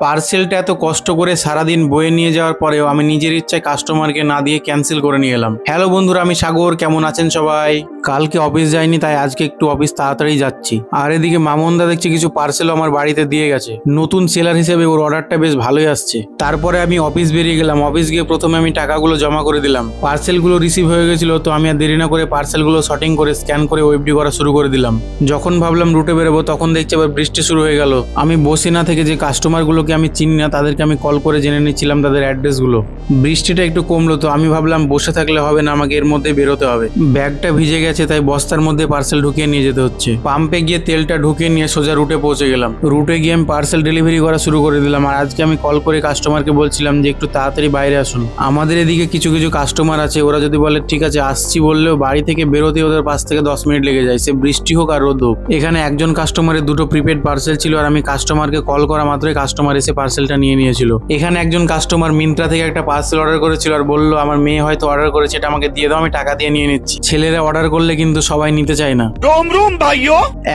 পার্সেলটা এত কষ্ট করে সারাদিন বয়ে নিয়ে যাওয়ার পরেও আমি নিজের ইচ্ছায় কাস্টমারকে না দিয়ে ক্যান্সেল করে নিয়ে এলাম। হ্যালো বন্ধুরা, আমি সাগর, কেমন আছেন সবাই? কালকে অফিস যাইনি, তাই আজকে একটু অফিস তাড়াতাড়ি যাচ্ছি। আর এদিকে মামুনদা দেখছি কিছু পার্সেল আমার বাড়িতে দিয়ে গেছে। নতুন সেলার হিসেবে ওর অর্ডারটা বেশ ভালোই আসছে। তারপরে আমি অফিস বেরিয়ে গেলাম। অফিস গিয়ে প্রথমে আমি টাকাগুলো জমা করে দিলাম। পার্সেলগুলো রিসিভ হয়ে গেছিল, তো আমি আর দেরি না করে পার্সেলগুলো শর্টিং করে স্ক্যান করে ওয়েবডি করা শুরু করে দিলাম। যখন ভাবলাম রুটে বেরোবো, তখন দেখছি আবার বৃষ্টি শুরু হয়ে গেল। আমি বসে না থেকে যে কাস্টমারগুলোকে আমি চিনি না তাদেরকে আমি কল করে জেনে নিচ্ছিলাম তাদের অ্যাড্রেসগুলো। বৃষ্টিটা একটু কমলো, তো আমি ভাবলাম বসে থাকলে হবে না, আমাকে এর মধ্যে বেরোতে হবে। ব্যাগটা ভিজে গেছে, তাই বস্তার মধ্যে পার্সেল ঢুকিয়ে নিয়ে যেতে হচ্ছে। পাম্পে গিয়ে তেলটা ঢুকিয়ে নিয়ে সোজা রুটে পৌঁছে গেলাম। রুটে গিয়ে আমি পার্সেল ডেলিভারি করা শুরু করে দিলাম। আর আজকে আমি কল করে কাস্টমারকে বলছিলাম যে একটু তাড়াতাড়ি বাইরে আসুন। আমাদের এদিকে কিছু কিছু কাস্টমার আছে, ওরা যদি বলে ঠিক আছে আসছি বললেও বাড়ি থেকে বেরোতে ওদের 5 থেকে 10 মিনিট লেগে যায়, সে বৃষ্টি হোক আর রোদ হোক। এখানে একজন কাস্টমারের দুটো প্রিপেড পার্সেল ছিল, আর আমি কাস্টমারকে কল করা মাত্রই কাস্টমার এসে পার্সেলটা নিয়ে নিয়েছিল। এখানে একজন কাস্টমার মিন্ত্রা থেকে একটা পার্সেল অর্ডার করেছিল আর বললো আমার মেয়ে হয়তো অর্ডার করেছে, এটা আমাকে দিয়ে দাও, আমি টাকা দিয়ে নিয়ে নিচ্ছি। ছেলেরা অর্ডার করলে কিন্তু সবাই নিতে চায় না।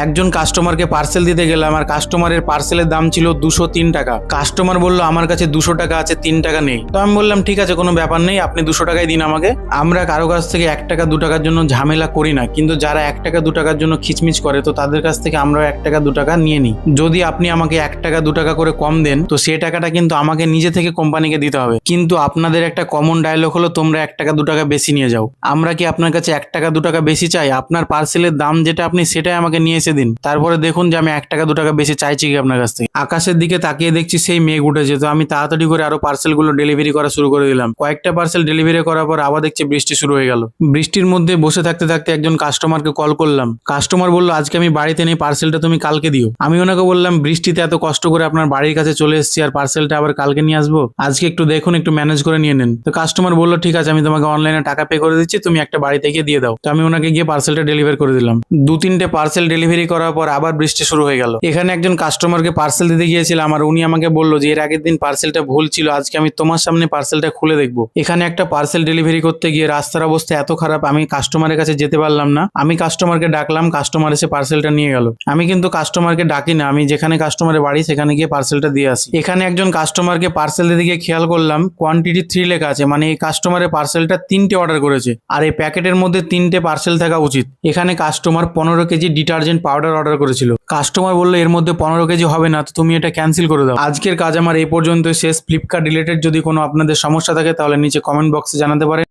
একজন কাস্টমারকে পার্সেল দিতে গেলাম, আর কাস্টমারের পার্সেলের দাম ছিল 203 টাকা। কাস্টমার বললো আমার কাছে 200 টাকা আছে, 3 টাকা নেই। তো আমি বললাম ঠিক আছে, কোনো ব্যাপার নেই, আপনি 200 টাকাই দিন আমাকে। আমরা কারো কাছ থেকে 1 টাকা 2 টাকার জন্য ঝামেলা করি না, কিন্তু যারা 1 টাকা 2 টাকার জন্য খিচমিচ করে, তো তাদের কাছ থেকে আমরাও 1 টাকা 2 টাকা নিয়ে নিই। যদি আপনি আমাকে 1 টাকা 2 টাকা করে কম দেন, তো সেই টাকাটা কিন্তু আমাকে নিজে থেকে কোম্পানিকে দিতে হবে। কিন্তু আপনাদের একটা কমন ডায়লগ হলো তোমরা 1 টাকা 2 টাকা বেশি নিয়ে যাও। আমরা কি আপনার কাছে 1 টাকা 2 টাকা বেশি চাই? আপনার পার্সেলের দাম যেটা আপনি সেটাই আমাকে নিয়ে এসে দিন, তারপরে দেখুন যে আমি 1 টাকা 2 টাকা বেশি চাইছি কি আপনার কাছ থেকে। আকাশের দিকে তাকিয়ে দেখছি সেই মেঘ উঠেছে, তো আমি তাড়াতাড়ি করে আরো পার্সেলগুলো ডেলিভারি করা শুরু করে দিলাম। কয়েকটা পার্সেল ডেলিভারি করার পর আবার দেখছি বৃষ্টি শুরু হয়ে গেল। বৃষ্টির মধ্যে বসে থাকতে থাকতে একজন কাস্টমারকে কল করলাম। কাস্টমার বললো আজকে আমি বাড়িতে নেই, পার্সেলটা তুমি কালকে দিও। আমি ওনাকে বললাম বৃষ্টিতে এত কষ্ট করে আপনার বাড়ির কাছে চলে এসেছি, আর পার্সেলটা আবার কালকে নিয়ে আসবো, আজকে একটু দেখুন, একটু ম্যানেজ করে নিয়ে নেন। তো কাস্টমার বললো ঠিক আছে, আমি তোমাকে অনলাইনে টাকা পে করে দিচ্ছি, তুমি একটা বাড়ি থেকে দিয়ে দাও। তো আমি ওনাকে গিয়ে পার্সেলটা ডেলিভার করে দিলাম। 2-3টে পার্সেল ডেলিভারি করার পর আবার বৃষ্টি শুরু হয়ে গেল। এখানে একজন কাস্টমারকে পার্সেল দিতে গিয়েছিলাম, আর উনি আমাকে বললো যে এর আগের দিন পার্সেলটা ভুল ছিল, আজকে আমি তোমার সামনে পার্সেলটা খুলে দেখবো। এখানে একটা পার্সেল ডেলিভারি করতে গিয়ে রাস্তার অবস্থা এত খারাপ, আমি কাস্টমারের কাছে যেতে পারলাম না। আমি কাস্টমারকে ডাকলাম, কাস্টমার এসে পার্সেলটা নিয়ে গেল। আমি কিন্তু কাস্টমারকে ডাকি না, আমি যেখানে কাস্টমারের বাড়ি সেখানে গিয়ে পার্সেলটা দিয়ে আসি। এখানে একজন কাস্টমারকে পার্সেল দিতে গিয়ে খেয়াল করলাম কোয়ান্টিটি 3 লেখা আছে, মানে এই কাস্টমারের পার্সেলটা 3টে অর্ডার করেছে, আর এই প্যাকেটের মধ্যে 3টে পার্সেল থাকা উচিত। এখানে customer 15 KG detergent powder order করেছিল। কাস্টমার বললো এর মধ্যে 15 কেজি হবে না, তো তুমি এটা ক্যান্সেল করে দাও। আজকের কাজ আমার এই পর্যন্ত শেষ। ফ্লিপকার্ট রিলেটেড যদি কোনো আপনাদের সমস্যা থাকে তাহলে নিচে কমেন্ট বক্সে জানাতে পারেন।